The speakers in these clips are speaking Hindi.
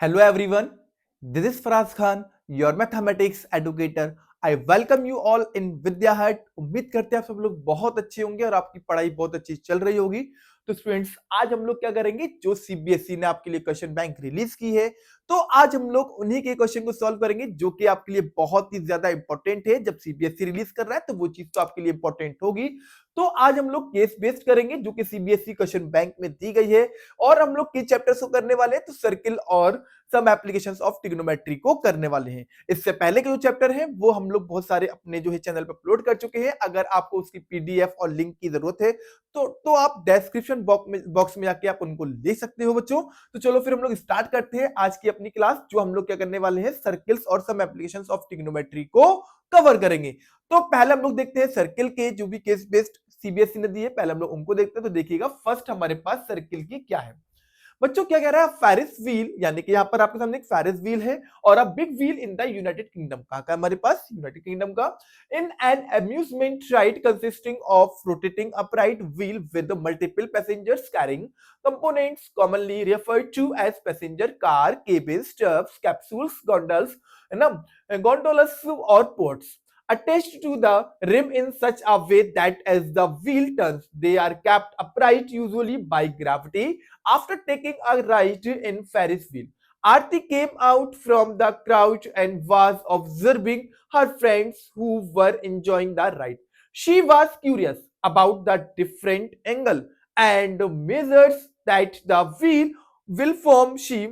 Hello everyone, this is Faraz Khan, your mathematics educator. I welcome you all in Vidya Hut. उम्मीद करते हैं आप सब लोग बहुत अच्छे होंगे और आपकी पढ़ाई बहुत अच्छी चल रही होगी। तो स्टूडेंट्स, आज हम लोग क्या करेंगे, जो सीबीएसई ने आपके लिए क्वेश्चन बैंक रिलीज की है, तो आज हम लोग उन्हीं के क्वेश्चन को सॉल्व करेंगे जो कि आपके लिए बहुत ही ज्यादा इंपॉर्टेंट है। जब सीबीएसई रिलीज कर रहा है तो वो चीज तो आपके लिए इंपॉर्टेंट होगी। तो आज हम लोग केस बेस्ड करेंगे जो कि सीबीएसई क्वेश्चन बैंक में दी गई है, और हम लोग किस चैप्टर्स को करने वाले हैं, तो सर्किल और सम एप्लीकेशंस ऑफ ट्रिग्नोमेट्री को करने वाले हैं। इससे पहले के जो चैप्टर हैं वो हम लोग बहुत सारे अपने जो है चैनल पर अपलोड कर चुके हैं। अगर आपको उसकी पीडीएफ और लिंक की जरूरत है तो आप डिस्क्रिप्शन बॉक्स में जाके आप उनको ले सकते हो बच्चों। तो चलो फिर हम लोग स्टार्ट करते हैं आज की अपनी क्लास, जो हम लोग क्या करने वाले हैं, सर्किल्स और सम एप्लीकेशंस ऑफ ट्रिग्नोमेट्री को कवर करेंगे। तो पहले हम लोग देखते हैं सर्किल के जो भी केस बेस्ड सीबीएसई ने दिए, पहले हम लोग उनको देखते हैं। तो देखिएगा, फर्स्ट हमारे पास सर्किल की क्या है बच्चों, क्या कह रहा है, फेरिस व्हील, यानी कि यहां पर आपके सामने एक फेरिस व्हील है और a big wheel in the United Kingdom. कहां का हमारे पास, यूनाइटेड किंगडम का। In an amusement ride consisting of rotating upright wheel with multiple passengers carrying components commonly referred to as passenger car, cabins, tubs, capsules, gondolas, है ना, गोंडोलस और pods attached to the rim in such a way that as the wheel turns, they are kept upright, usually by gravity. After taking a ride in Ferris wheel, Aarti came out from the crowd and was observing her friends who were enjoying the ride. She was curious about the different angle and measures that the wheel will form. She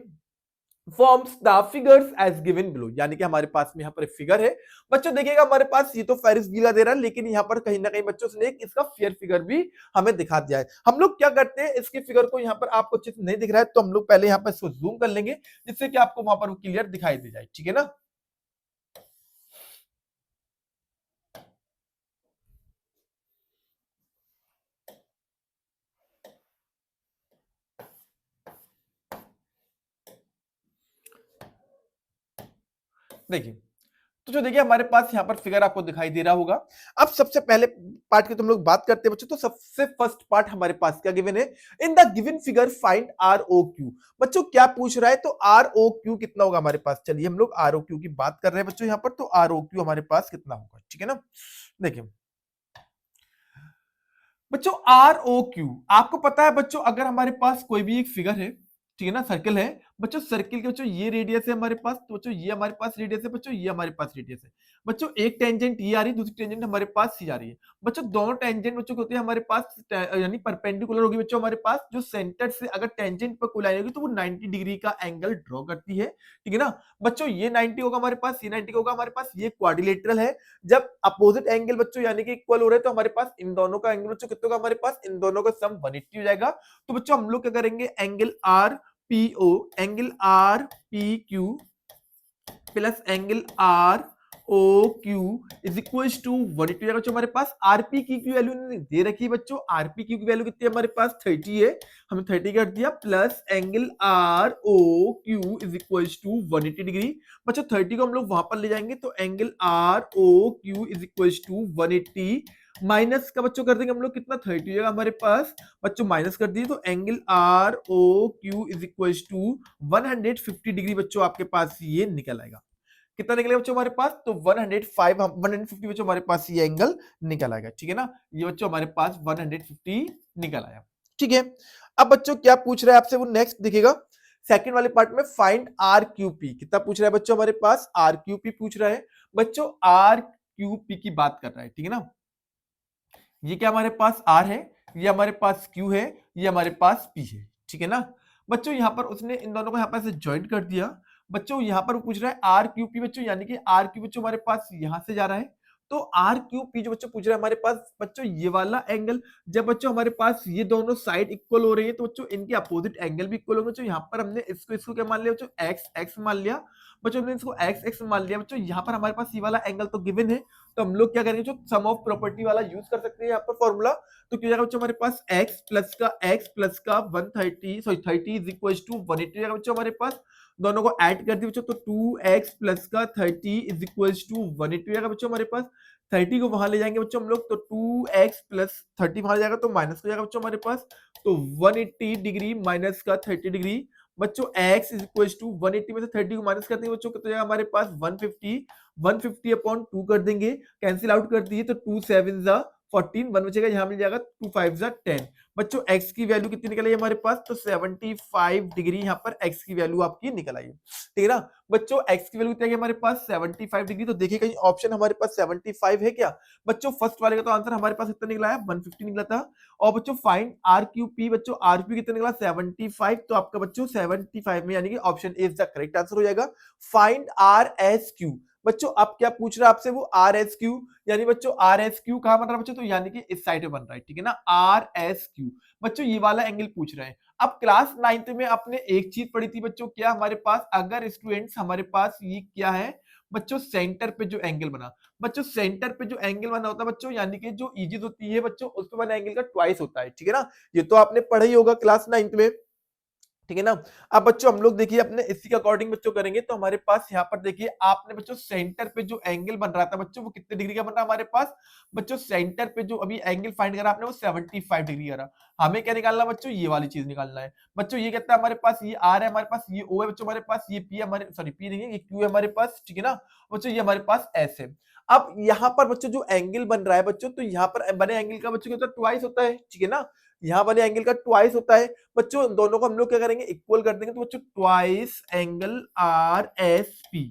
forms the figures as given below, यानी कि हमारे पास में यहाँ पर एक फिगर है बच्चों। देखिएगा, हमारे पास ये तो फेरिस व्हील दे रहा है, लेकिन यहाँ पर कहीं ना कहीं बच्चों ने इसका फेयर फिगर भी हमें दिखा दिया है। हम लोग क्या करते हैं, इसके फिगर को यहाँ पर आपको अच्छे से नहीं दिख रहा है तो हम लोग पहले यहाँ पर इसको जूम कर लेंगे, जिससे कि आपको वहां पर क्लियर दिखाई दे जाए, ठीक है ना। देखिए, तो जो देखिए हमारे पास यहाँ पर फिगर आपको दिखाई दे रहा होगा। अब सबसे पहले पार्ट की तुम लोग बात करते हैं बच्चों, तो सबसे फर्स्ट पार्ट हमारे पास क्या गिवन है, in the given figure find R O Q. बच्चों क्या पूछ रहा है, तो आर ओ क्यू कितना होगा हमारे पास। चलिए हम लोग आर ओ क्यू की बात कर रहे हैं बच्चों यहाँ पर, तो आर ओ क्यू हमारे पास कितना होगा, ठीक है ना। देखिए बच्चों, आर ओ क्यू आपको पता है बच्चों, अगर हमारे पास कोई भी एक फिगर है, ठीक है ना, सर्कल है बच्चों, सर्किल के बच्चों ये रेडियस है हमारे पास, तो बच्चों ये हमारे पास रेडियस है, बच्चों ये हमारे पास रेडियस है। बच्चों एक टेंजेंट ये आ रही है, दूसरी टेंजेंट हमारे पास ये आ रही है। बच्चों दोनों टेंजेंट बच्चों होते हैं हमारे पास, यानी परपेंडिकुलर होगी बच्चों हमारे पास, जो सेंटर से अगर टेंजेंट पर कोई लाइन होगी तो वो 90 डिग्री का एंगल ड्रॉ करती है, ठीक है ना। बच्चों ये 90 होगा हमारे पास, ये 90 होगा हमारे पास, ये क्वाड्रिलेटरल है। जब अपोजिट एंगल बच्चों यानी कि इक्वल हो रहे हैं तो हमारे पास इन दोनों का एंगल बच्चों कितना होगा हमारे पास, इन दोनों का सम 180 हो जाएगा। तो बच्चों हम लोग क्या करेंगे, angle R P O, angle R P Q plus angle R O Q is equal to 180 बच्चों। हमारे पास आरपी की वैल्यू दे रखी है बच्चों, आरपी की वैल्यू कितनी है हमारे पास, 30 है, हमने 30 कर दिया, plus angle R O Q is equal to 180 degree. बच्चों 30 को हम लोग वहां पर ले जाएंगे तो angle R O Q is equal to 180 minus का बच्चों कर देंगे हम लोग कितना, 30 होगा हमारे पास, बच्चों माइनस कर दिए तो angle R O Q is equal to 150 degree बच्चों आपके पास ये निकल आएगा। कितना निकलेगा बच्चों हमारे पास, तो 105 150 बच्चों हमारे पास ये एंगल निकल आएगा, ठीक है ना। ये बच्चों हमारे पास 150 निकल आया, ठीक है। अब बच्चों क्या पूछ रहा है आपसे, वो नेक्स्ट देखिएगा सेकंड वाले पार्ट में, फाइंड आर क्यू पी। कितना पूछ रहा है बच्चों हमारे पास, आर क्यू पी पूछ रहा है बच्चों, आर क्यू पी की बात कर रहा है, ठीक है ना। ये क्या हमारे पास आर है, ये हमारे पास क्यू है, ये हमारे पास पी है, ठीक है ना। बच्चों यहाँ पर उसने इन दोनों को यहाँ पर से ज्वाइंट कर दिया। बच्चों यहाँ पर पूछ रहा है आर क्यू पी बच्चों, यानी कि आर क्यू बच्चों हमारे पास यहाँ से जा रहा है, तो आर क्यू पी जो बच्चों पूछ रहा है हमारे पास बच्चों ये वाला एंगल, जब बच्चों हमारे पास ये दोनों साइड इक्वल हो रही है तो बच्चों इनके अपोजिट एंगल भी इक्वल होंगे। बच्चों यहाँ पर हमने इसको इसको क्या मान लिया बच्चों, एक्स एक्स मान लिया, बच्चों हमने इसको एक्स एक्स मान लिया। बच्चों यहाँ पर हमारे पास ये वाला एंगल तो गिवन है, तो हम लोग क्या करेंगे, जो सम ऑफ प्रॉपर्टी वाला यूज कर सकते हैं यहाँ पर फॉर्मूला। तो क्या जाएगा बच्चों हमारे पास x प्लस का 130 सॉरी 30 इज इक्वल टू 180 जाएगा बच्चों हमारे पास। दोनों को ऐड कर दिया बच्चों तो 2x प्लस का 30 इज इक्वल टू 180 जाएगा बच्चों हमारे पास। 30 को वहां ले जाएंगे बच्चों हम लोग, तो 2x प्लस 30 वहां जाएगा तो माइनस हो जाएगा बच्चों हमारे पास, तो 180 डिग्री माइनस का 30 डिग्री बच्चों x इज इक्वल टू 180 में से 30 को माइनस कर देंगे बच्चों, कितना जाएगा हमारे पास 150 अपॉन 2 कर देंगे, कैंसिल आउट कर दिए तो 2 7 जा 14, 1 बचेगा, यहाँ मिल जाएगा 2 5 जा 10। बच्चों x की वैल्यू कितनी निकल आई हमारे पास, तो 75 डिग्री यहाँ पर x की वैल्यू आपकी निकल आई है, ठीक है ना। बच्चों x की वैल्यू कितनी है हमारे पास 75 डिग्री, तो देखिए कहीं ऑप्शन हमारे पास 75 है क्या। बच्चों फर्स्ट वाले का तो आंसर हमारे पास कितना निकला है 150 निकला था। और बच्चों फाइंड आर क्यू पी, बच्चों आर क्यू कितना निकला 75, तो आपका बच्चों 75 में यानी कि option A is the correct answer हो जाएगा। फाइंड आर एस क्यू, बच्चों अब क्या पूछ रहा है आपसे वो आर एस क्यू, यानी बच्चों आर एस क्यू कहां बन रहा है बच्चों, तो यानी कि इस साइड में बन रहा है, ठीक है ना, आर एस क्यू। बच्चों ये वाला एंगल पूछ रहे हैं। अब क्लास 9th में आपने एक चीज पढ़ी थी बच्चों, क्या हमारे पास अगर स्टूडेंट्स हमारे पास ये क्या है बच्चों, सेंटर पे जो एंगल बना, बच्चों सेंटर पे जो एंगल बना होता है बच्चों, यानी कि जो इजिज होती है बच्चों उस पे बना एंगल का ट्वाइस होता है, ठीक है ना, ये तो आपने पढ़ा ही होगा क्लास 9th में, ठीक है ना। अब बच्चों हम लोग देखिए अपने इसी के अकॉर्डिंग बच्चों करेंगे, तो हमारे पास यहाँ पर देखिए आपने बच्चों सेंटर पे जो एंगल बन रहा था बच्चों वो कितने डिग्री का बन रहा है हमारे पास, बच्चों सेंटर पे जो अभी एंगल फाइंड करा आपने वो 75 डिग्री करा। हमें क्या निकालना बच्चों, ये वाली चीज निकालना है बच्चों। ये कहता है हमारे पास ये आर है, हमारे पास ये ओ है बच्चों, हमारे पास ये पी हमारे सॉरी पी नहीं है, ये क्यू है हमारे पास, ठीक है ना बच्चों, ये हमारे पास एस है। अब यहाँ पर बच्चों जो एंगल बन रहा है बच्चों, तो यहाँ पर बने एंगल का बच्चों क्या ट्वाइस होता है, ठीक है ना, यहाँ बने एंगल का ट्वाइस होता है बच्चों, दोनों को हम लोग क्या करेंगे इक्वल कर देंगे, तो बच्चों twice angle R S P,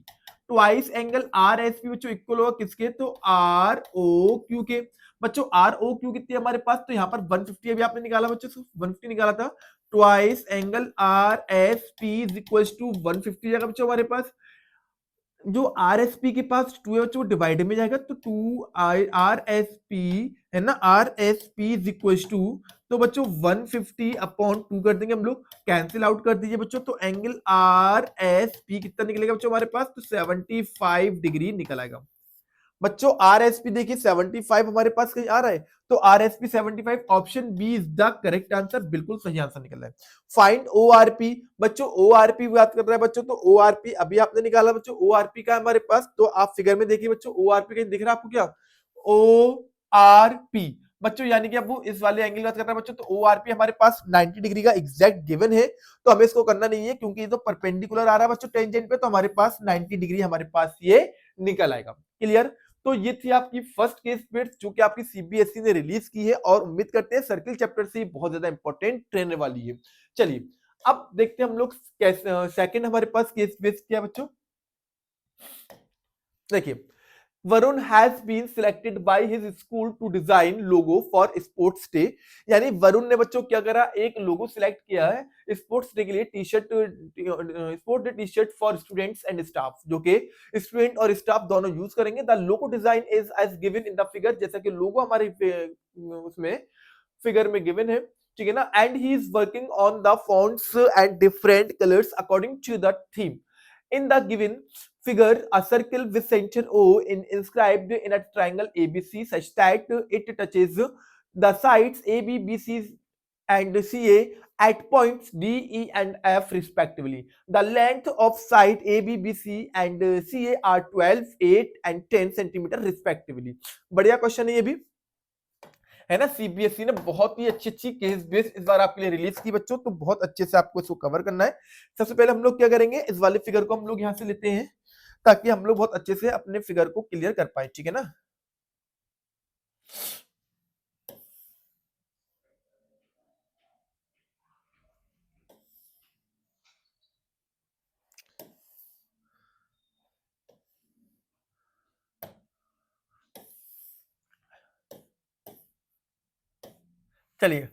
twice angle R S P बच्चों इक्वल होगा किसके, तो आर ओ क्यू के। बच्चों आर ओ क्यू कितनी है हमारे पास, तो यहाँ पर 150 अभी आपने निकाला बच्चों, 150 निकाला था, twice angle R S P is equal to 150 जाएगा बच्चों हमारे पास। जो आर एस पी के पास 2 है बच्चों वो डिवाइड में जाएगा, तो 2 आर एस पी है ना, R S P is equal to, तो बच्चों 150 अपॉन 2 कर देंगे हम लोग, कैंसिल आउट कर दीजिए बच्चों, तो एंगल आर एस पी कितना निकलेगा बच्चों हमारे पास, तो 75 डिग्री निकल आएगा। बच्चों आरएसपी देखिए 75 हमारे पास कहीं आ रहा है, तो R S P 75 option B is the correct answer, बिल्कुल सही आंसर निकल रहा है। फाइंड ओआरपी, बच्चों ओआरपी बात कर रहा है बच्चों, तो ओआरपी अभी आपने निकाला बच्चों, ओआरपी का हमारे पास, तो आप फिगर में देखिए बच्चों ओआरपी कहीं दिख रहा है आपको क्या, ओ आर पी बच्चों, यानी कि अब वो इस वाले एंगल की बात कर रहा है बच्चों, तो ओआरपी हमारे पास 90 डिग्री का एग्जैक्ट गिवन है, तो हमें इसको करना नहीं है क्योंकि ये तो परपेंडिकुलर आ रहा है बच्चों टेंजेंट पे, तो हमारे पास 90 डिग्री हमारे पास ये निकल आएगा। क्लियर, तो ये थी आपकी फर्स्ट केस पेपर जो कि आपकी सीबीएसई ने रिलीज की है, और उम्मीद करते हैं सर्किल चैप्टर से बहुत ज्यादा इंपॉर्टेंट रहने वाली है। चलिए अब देखते हैं हम लोग सेकंड हमारे पास केस बेस क्या है बच्चों। देखिए Varun has been selected by his school to design logo for sports day, यानी वरुण ने बच्चों क्या करा, एक लोगो सिलेक्ट किया है स्पोर्ट्स डे के लिए, T shirt sport day T shirt for students and staff, जो कि स्टूडेंट और स्टाफ दोनों यूज करेंगे। The logo design is as given in the figure, जैसा कि लोगो हमारे उसमें फिगर में गिवन है, ठीक है ना, and he is working on the fonts and different colours according to the theme. In the given figure, a circle with center O inscribed in a triangle ABC such that it touches the sides AB, BC, and CA at points D, E, and F respectively. The length of side AB, BC, and CA are 12, 8, and 10 centimeter respectively. बढ़िया क्वेश्चन है ये भी, है ना। सीबीएसई ने बहुत ही अच्छी अच्छी केस बेस इस बार आपके लिए रिलीज की बच्चों, तो बहुत अच्छे से आपको इसको कवर करना है। सबसे पहले हम लोग क्या करेंगे, इस वाले फिगर को हम लोग यहां से लेते हैं ताकि हम लोग बहुत अच्छे से अपने फिगर को क्लियर कर पाए, ठीक है ना। चलिए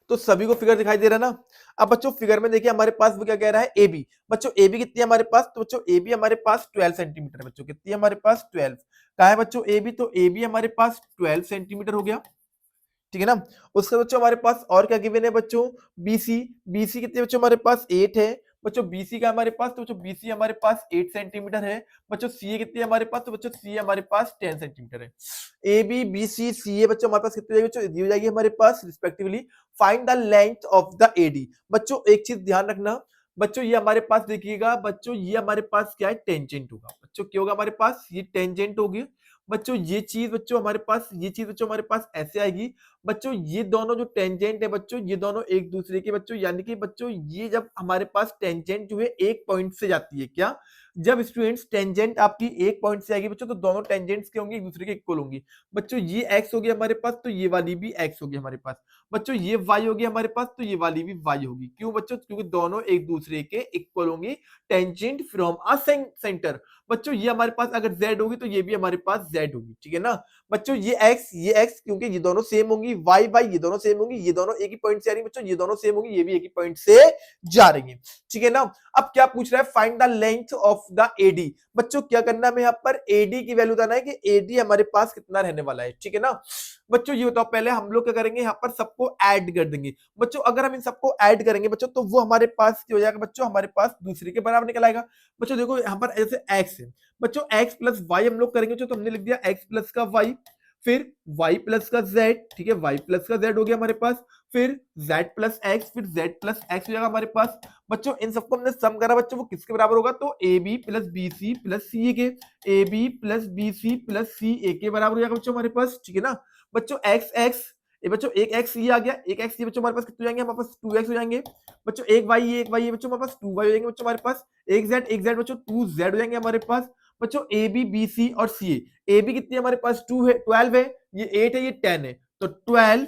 तो सभी को फिगर दिखाई दे रहा है ना। अब बच्चों फिगर में देखिए हमारे पास वो क्या कह रहा है, ए बी, बच्चों ए बी कितनी है हमारे पास, तो बच्चों ए बी हमारे पास 12 सेंटीमीटर, बच्चों कितनी है हमारे पास 12, कहा है बच्चों ए बी, तो ए बी हमारे पास 12 सेंटीमीटर हो गया, ठीक है ना। उसके बच्चों हमारे पास और क्या गिवन है बच्चों, बीसी, बीसी कितने बच्चों हमारे पास 8 है, बच्चों बीसी का हमारे पास, तो बच्चों बीसी हमारे पास 8 सेंटीमीटर है। बच्चों सीए कितनी है हमारे पास, तो बच्चों सीए हमारे पास 10 सेंटीमीटर है। ए बी बी सी सी ए बच्चों हमारे पास कितनी जाएगी बच्चों, दी हो जाएगी हमारे पास respectively. Find the length of the AD, बच्चों एक चीज ध्यान रखना बच्चों, ये हमारे पास देखिएगा बच्चों, ये हमारे पास क्या है टेंजेंट होगा बच्चों, क्या होगा हमारे पास, ये टेंजेंट होगी बच्चों, ये चीज बच्चों हमारे पास, ये चीज बच्चों हमारे पास ऐसे आएगी, बच्चों ये दोनों जो टेंजेंट है बच्चों, ये दोनों एक दूसरे के बच्चों, यानी कि बच्चों ये जब हमारे पास टेंजेंट जो है एक पॉइंट से जाती है, क्या जब स्टूडेंट्स टेंजेंट आपकी एक पॉइंट से आएगी बच्चों, तो दोनों टेंजेंट्स क्या होंगी, एक दूसरे के इक्वल होंगी। बच्चों ये एक्स हो गया हमारे पास, तो ये वाली भी एक्स होगी हमारे पास। बच्चों ये वाई हो गया हमारे पास, तो ये वाली भी वाई होगी। क्यों बच्चों, क्योंकि दोनों एक दूसरे के इक्वल होंगी टेंजेंट फ्रॉम अ सेंटर। बच्चों ये हमारे पास अगर z होगी तो ये भी हमारे पास z होगी, ठीक है ना। बच्चों ये x क्योंकि ये दोनों सेम होंगी, y ये दोनों सेम होंगी, ये दोनों एक ही पॉइंट से आ रही है बच्चों, ये दोनों सेम होंगी, ये भी एक ही पॉइंट से जा रही है, ठीक है ना। अब क्या पूछ रहा है, find the length of the AD। बच्चों क्या करना है, हमें यहाँ पर AD की वैल्यू बताना है कि AD हमारे पास कितना रहने वाला है, ठीक है ना। बच्चों ये बताओ, पहले हम लोग क्या करेंगे, यहाँ पर सबको ऐड कर देंगे। बच्चों अगर हम इन सबको ऐड करेंगे बच्चों, तो वो हमारे पास क्या हो जाएगा बच्चों, हमारे पास दूसरे के बराबर निकल आएगा। बच्चों देखो यहाँ पर ऐसे x है बच्चों, x प्लस वाई हम लोग करेंगे, तो हमने लिख दिया x प्लस का y, फिर y प्लस का z, ठीक है, y प्लस का z हो गया हमारे पास, फिर z प्लस x, फिर z प्लस x हो जाएगा हमारे पास। बच्चों इन सबको हमने सम करा बच्चों, वो किसके बराबर होगा, तो ab plus bc plus ca के, ab plus bc plus ca के बराबर हो जाएगा बच्चों हमारे पास, ठीक है ना। बच्चों x ये बच्चों एक x ये आ गया, एक x ये बच्चों हमारे पास कितने हो जाएंगे, हमारे पास 2x हो जाएंगे। बच्चों एक y ये बच्चों हमारे पास 2y हो जाएंगे बच्चों हमारे पास। एक z बच्चों 2z हो जाएंगे हमारे पास। बच्चों ए बी बी सी और सी ए बी कितनी हमारे पास 2 है, 12 है, ये 8 है, ये 10 है, तो 12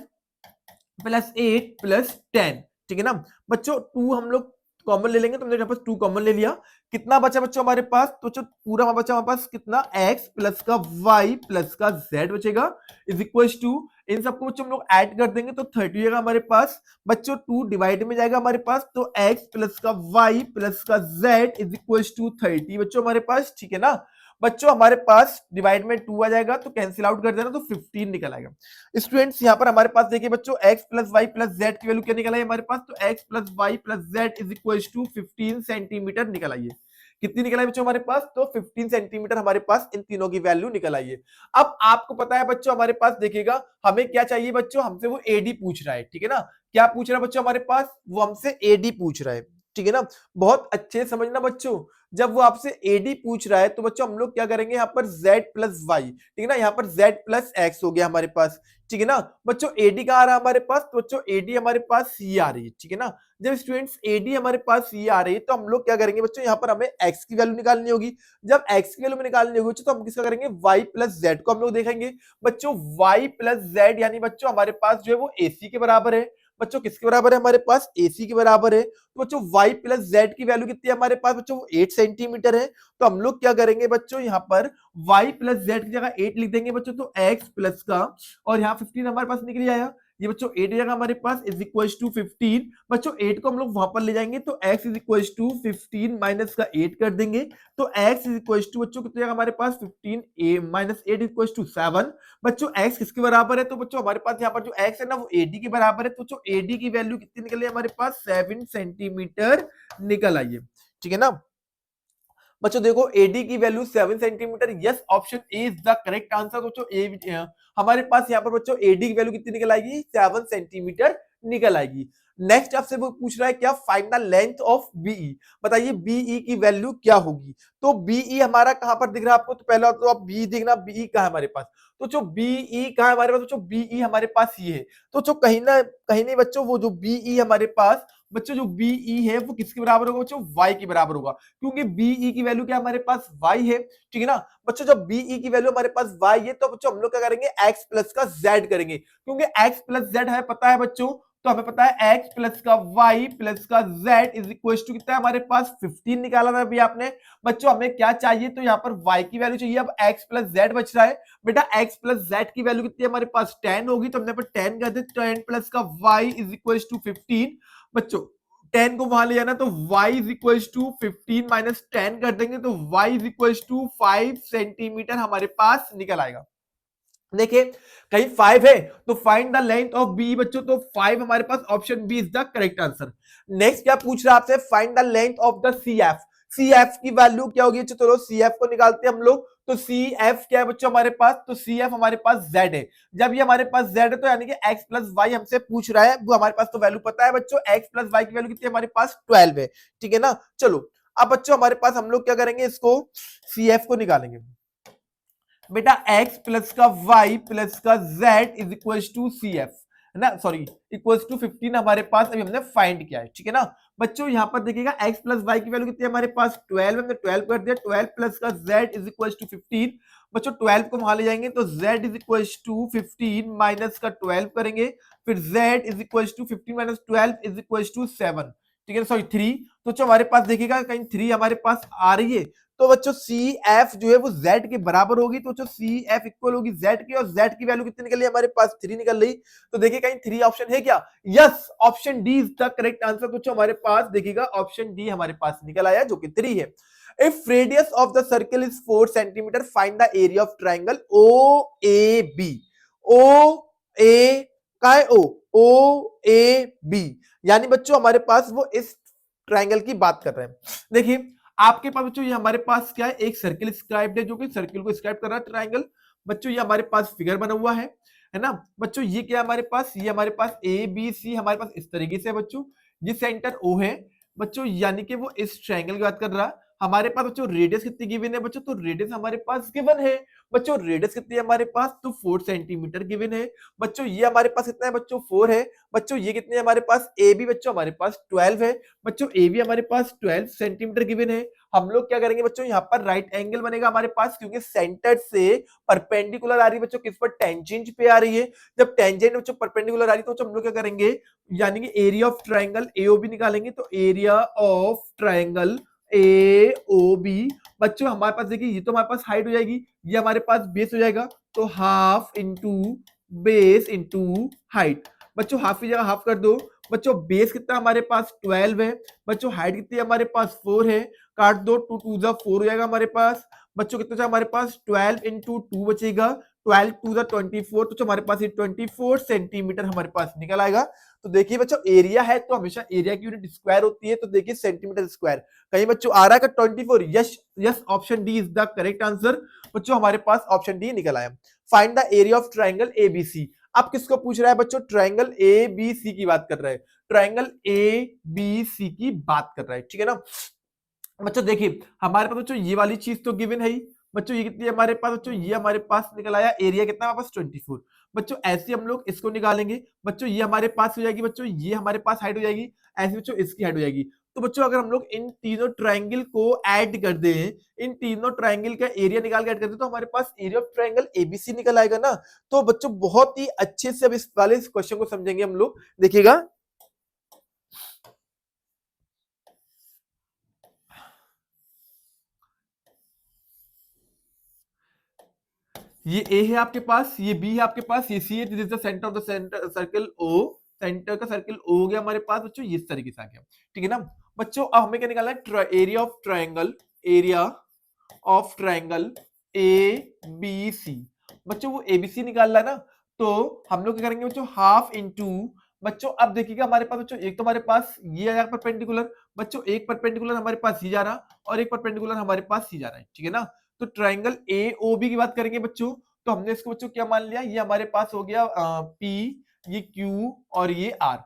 प्लस 8 प्लस 10, ठीक है ना। बच्चों 2 हम लोग कॉमन ले लेंगे, तो हमने यहाँ पर 2 कॉमन ले लिया। कितना बचा बच्चों हमारे पास, तो जो पूरा बचा हमारे पास कितना, x प्लस का y प्लस का z बचेगा, इज इक्वल टू, इन सबको बच्चों हम लोग ऐड कर देंगे तो 30 होगा हमारे पास। बच्चों 2 डिवाइड में जाएगा हमारे पास, तो x प्लस का y प्लस का z इज इक्वल टू 30 बच्चों हमारे पास, ठीक है ना। बच्चों हमारे पास डिवाइड में 2 आ जाएगा, तो कैंसिल आउट कर देना, तो 15 निकल आएगा। स्टूडेंट्स यहाँ पर हमारे पास देखिए बच्चों, x plus y plus z की वैल्यू क्या निकल आई हमारे पास, तो x plus y plus z is equal to 15 centimetre निकल आई है। कितनी निकल आई बच्चों हमारे पास, तो 15 सेंटीमीटर हमारे पास इन तीनों की वैल्यू निकल आई है। अब आपको पता है बच्चों, हमारे पास देखिएगा हमें क्या चाहिए बच्चों, हमसे वो एडी पूछ रहा है, ठीक है ना। क्या पूछ रहा है बच्चों हमारे पास, वो हमसे एडी पूछ रहा है, ठीक है ना। बहुत अच्छे से समझना बच्चों, जब वो आपसे एडी पूछ रहा है तो बच्चों हम लोग क्या करेंगे, यहाँ पर z प्लस वाई, ठीक है ना, यहाँ पर z प्लस एक्स हो गया हमारे पास, ठीक है ना। बच्चों एडी कहाँ आ रहा है हमारे पास, तो बच्चों एडी हमारे पास सी आ रही है, ठीक है ना। जब स्टूडेंट्स एडी हमारे पास सी आ रही है, तो हम लोग क्या करेंगे बच्चों, यहाँ पर हमें एक्स की वैल्यू निकालनी होगी। जब एक्स की वैल्यू में निकालनी होगी, तो हम किसका करेंगे, वाई प्लस जेड को हम लोग देखेंगे। बच्चों वाई प्लस जेड यानी बच्चों हमारे पास जो है वो एसी के बराबर है। बच्चों किसके बराबर है, हमारे पास एसी के बराबर है। तो बच्चों y प्लस जेड की वैल्यू कितनी है हमारे पास बच्चों, वो 8 सेंटीमीटर है। तो हम लोग क्या करेंगे बच्चों, यहाँ पर y प्लस जेड की जगह 8 लिख देंगे बच्चों, तो x प्लस का, और यहाँ 15 हमारे पास निकल आया, ये बच्चों 8 हो जाएगा हमारे पास, इज इक्वल टू 15। बच्चों 8 को हम लोग वहां पर ले जाएंगे, तो x is equal to 15 minus का 8 कर देंगे, तो x इज इक्वल टू बच्चों कितने हमारे पास 15 माइनस 8 इक्वल टू 7। बच्चों x किसके बराबर है, तो बच्चों हमारे पास यहाँ पर जो x है ना, वो AD के बराबर है। तो बच्चों AD की वैल्यू कितनी निकल आई हमारे पास, 7 सेंटीमीटर निकल आई है, ठीक है ना। बच्चों देखो एडी की value 7 centimetre, yes option A is the correct answer. बच्चों ए हमारे पास यहाँ पर बच्चों एडी की वैल्यू कितनी निकल आएगी, 7 सेंटीमीटर निकल आएगी। नेक्स्ट आपसे वो पूछ रहा है क्या, find the length of BE. बताइए बीई की वैल्यू क्या होगी। तो बीई हमारा कहां पर दिख रहा है आपको, तो पहला तो आप बी देखना, बीई कहां है हमारे पास, तो जो बीई कहां है हमारे पास, तो बीई हमारे पास ये है। तो जो कहीं ना कहीं नहीं बच्चों, वो जो बीई हमारे पास बच्चों जो बीई है वो किसके बराबर होगा बच्चों, वाई के बराबर होगा, क्योंकि बीई की वैल्यू क्या हमारे पास वाई है, ठीक है ना। बच्चों जब बीई की वैल्यू हमारे पास वाई है, तो बच्चों हम लोग क्या करेंगे, एक्स प्लस का जेड करेंगे, क्योंकि एक्स प्लस जेड हमें पता है बच्चों, तो हमें पता है x प्लस का y प्लस का z इज इक्वल टू कितना है हमारे पास 15 निकाला था अभी आपने। बच्चों हमें क्या चाहिए, तो यहाँ पर y की वैल्यू चाहिए, अब x प्लस z बच रहा है बेटा, x प्लस z की वैल्यू कितनी है हमारे पास 10 होगी, तो हमने यहाँ पर 10 कर दे, 10 प्लस का y इज इक्वल टू 15। बच्चों 10 को वहां ले जाना, तो y is equal to 15 minus 10 कर देंगे, तो y is equal to 5 centimetre हमारे पास निकल आएगा। देखिए कहीं 5 है, तो find the length of B बच्चों, तो 5 हमारे पास option B is the correct answer. Next क्या पूछ रहा है आपसे, find the length of the C F. C F की वैल्यू क्या होगी, चलो सी एफ को निकालते हैं हम लोग। तो सी एफ क्या है बच्चों हमारे पास, तो सी एफ हमारे पास जेड है। जब ये हमारे पास जेड है, तो यानी कि एक्स प्लस वाई हमसे पूछ रहा है, वो हमारे पास तो वैल्यू पता है बच्चों, एक्स प्लस वाई की वैल्यू कितनी है हमारे पास 12 है, ठीक है ना। चलो अब बच्चों हमारे पास हम लोग क्या करेंगे, इसको सी एफ को निकालेंगे। बेटा x प्लस का y प्लस का z is equal to C F, है ना, सॉरी इक्वल टू 15 हमारे पास अभी हमने फाइंड किया है, ठीक है ना बच्चों। यहाँ पर देखिएगा x प्लस वाई की वैल्यू कितनी है हमारे पास 12, हमने 12 कर दिया, 12 प्लस का z इज इक्वल टू 15, बच्चों 12 को वहां ले जाएंगे तो z is equal to 15 minus का 12 करेंगे, फिर z is equal to 15 minus 12 is equal to 7, ठीक है, सॉरी 3, तो जो हमारे पास देखिएगा कहीं 3 हमारे पास आ रही है, तो बच्चों सी एफ जो है वो जेड के बराबर होगी, तो बच्चों सी एफ इक्वल होगी जेड की, और जेड की वैल्यू कितनी निकल रही है हमारे पास 3 निकल रही, तो देखिए कहीं 3 ऑप्शन है क्या, yes option D is the correct answer, तो बच्चों हमारे पास देखिएगा ऑप्शन डी हमारे पास निकल आया जो कि 3 है। If radius of the circle is 4 centimetre find the area of triangle O A B, O A का है ओ ए बी, यानी बच्चों हमारे पास वो इस ट्राइंगल की बात कर रहे हैं। देखिए आपके पास बच्चों ये हमारे पास क्या है, एक सर्किल स्क्राइब्ड है जो कि सर्किल को स्क्राइब कर रहा है ट्राइंगल, बच्चों ये हमारे पास फिगर बना हुआ है ना बच्चों, ये क्या है हमारे पास, ये हमारे पास ए बी सी हमारे पास इस तरीके से है बच्चों, ये सेंटर ओ है बच्चों, यानी कि वो इस ट्राइंगल की बात कर रहा है। हमारे पास बच्चों रेडियस कितनी गिवन है बच्चों, तो रेडियस हमारे पास गिवन है बच्चों, रेडियस कितनी है हमारे पास, तो 4 सेंटीमीटर गिवन है बच्चों, ये हमारे पास कितना है बच्चों 4 है बच्चों, ये कितने हमारे पास ए बी बच्चों हमारे पास 12 है बच्चों, ए बी हमारे पास 12 सेंटीमीटर गिवन है। हम लोग क्या करेंगे बच्चों, यहाँ पर राइट एंगल बनेगा हमारे पास, क्योंकि सेंटर से परपेंडिकुलर आ रही है बच्चों, किस पर टेंजेंट पे आ रही है, जब टेंजेंट बच्चों परपेंडिकुलर आ रही है तो हम लोग क्या करेंगे, यानी कि एरिया ऑफ ट्राइंगल एओबी निकालेंगे, तो एरिया ऑफ ट्राइंगल एओबी बच्चों हमारे पास देखिए, ये तो हमारे पास हाइट हो जाएगी, ये हमारे पास बेस हो जाएगा, तो half into base into height, बच्चों हाफ की जगह हाफ कर दो बच्चों, बेस कितना हमारे पास 12 है बच्चों, हाइट कितनी है हमारे पास 4 है, काट दो 2 2 जा 4 हो जाएगा हमारे पास बच्चों, कितना था हमारे पास 12 इंटू 2 बचेगा, 12 2 जा 24, तो हमारे पास ये 24 सेंटीमीटर हमारे पास निकल आएगा। तो देखिए बच्चों एरिया है तो हमेशा एरिया की यूनिट स्क्वायर होती है, तो देखिए सेंटीमीटर स्क्वायर, कहीं बच्चों आ रहा है 24, yes yes option D is the correct answer बच्चों, हमारे पास ऑप्शन डी निकल आया। Find the area of triangle ABC, अब किसको पूछ रहा है बच्चों, ट्राइंगल ए बी सी की बात कर रहा है, ट्राइंगल ए बी सी की बात कर रहा है, ठीक है ना बच्चों। देखिए हमारे पास बच्चों ये वाली चीज तो गिवन है ही बच्चों, ये कितनी है हमारे पास बच्चों, ये हमारे पास निकल आया एरिया कितना हमारे पास 24 बच्चों, ऐसे हम लोग इसको निकालेंगे बच्चों, ये हमारे पास हो जाएगी बच्चों, ये हमारे पास हाइट हो जाएगी, ऐसे बच्चों इसकी हाइट हो जाएगी, तो बच्चों अगर हम लोग इन तीनों ट्राइंगल को ऐड कर दें, इन तीनों ट्राइंगल का एरिया निकाल के ऐड कर दें, तो हमारे पास एरिया ऑफ ट्राइंगल एबीसी निकल आएगा ना। तो बच्चों बहुत ही अच्छे से अब इस वाले क्वेश्चन को समझेंगे हम लोग, देखिएगा ये ए है आपके पास, ये बी है आपके पास, ये सी है, this is the centre of the centre circle O, centre का सर्कल ओ हो गया हमारे पास बच्चों, इस तरीके से आ गया, ठीक है ना बच्चों। अब हमें क्या निकालना है, area of triangle, area of triangle A B C बच्चों, वो एबीसी निकालना है ना, तो हम लोग क्या करेंगे बच्चों, हाफ इंटू बच्चों, अब देखिएगा हमारे पास बच्चों एक तो हमारे पास ये आया परपेंडिकुलर बच्चों, एक परपेंडिकुलर हमारे पास ही जा रहा और एक परपेंडिकुलर हमारे पास ही जा रहा है, ठीक है ना। तो ट्राइंगल ए ओ बी की बात करेंगे बच्चों, तो हमने इसको बच्चों क्या मान लिया, ये हमारे पास हो गया पी, ये क्यू और ये आर